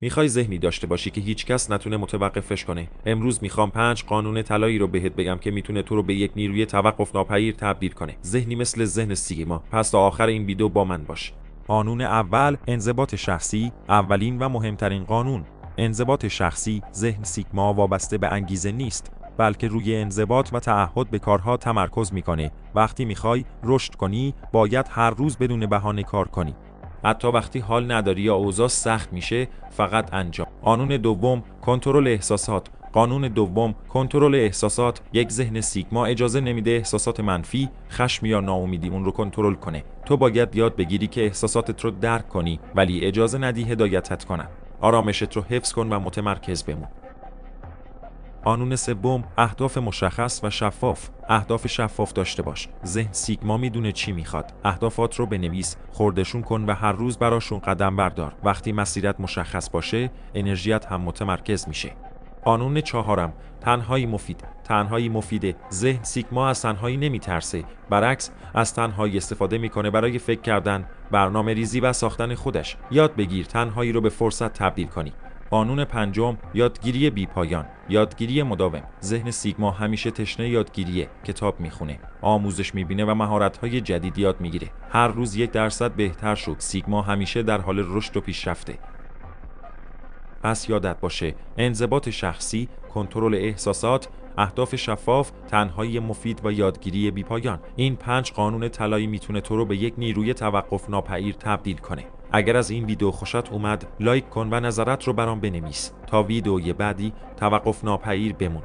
میخوای ذهنی داشته باشی که هیچکس نتونه متوقفش کنه. امروز میخوام 5 قانون طلایی رو بهت بگم که میتونه تو رو به یک نیروی توقف ناپذیر تبدیل کنه. ذهنی مثل ذهن سیگما. پس تا آخر این ویدیو با من باش. قانون اول، انضباط شخصی. اولین و مهمترین قانون. انضباط شخصی. ذهن سیگما وابسته به انگیزه نیست، بلکه روی انضباط و تعهد به کارها تمرکز میکنه. وقتی میخوای رشد کنی، باید هر روز بدون بهانه کار کنی. حتی وقتی حال نداری یا اوضاع سخت میشه، فقط انجام. قانون دوم، کنترل احساسات. قانون دوم، کنترل احساسات. یک ذهن سیگما اجازه نمیده احساسات منفی، خشم یا ناامیدی اون رو کنترل کنه. تو باید یاد بگیری که احساساتت رو درک کنی، ولی اجازه ندی هدایتت کنن. آرامشت رو حفظ کن و متمرکز بمون. قانون سوم، اهداف مشخص و شفاف. اهداف شفاف داشته باش. ذهن سیگما میدونه چی میخواد. اهدافات رو بنویس، خردشون کن و هر روز براشون قدم بردار. وقتی مسیرت مشخص باشه، انرژیت هم متمرکز میشه. قانون چهارم، تنهایی مفید. تنهایی مفیده. ذهن سیگما از تنهایی نمیترسه، برعکس از تنهایی استفاده میکنه برای فکر کردن، برنامه ریزی و ساختن خودش. یاد بگیر تنهایی رو به فرصت تبدیل کنی. قانون پنجم، یادگیری بی‌پایان. یادگیری مداوم. ذهن سیگما همیشه تشنه یادگیریه. کتاب میخونه، آموزش میبینه و مهارت‌های جدید یاد میگیره. هر روز 1% بهتر شد. سیگما همیشه در حال رشد و پیشرفته. پس یادت باشه، انضباط شخصی، کنترل احساسات، اهداف شفاف، تنهایی مفید و یادگیری بی‌پایان. این 5 قانون طلایی میتونه تو رو به یک نیروی توقف ناپذیر تبدیل کنه. اگر از این ویدیو خوشت اومد، لایک کن و نظرت رو برام بنویس. تا ویدیوی بعدی، توقف ناپذیر بمون.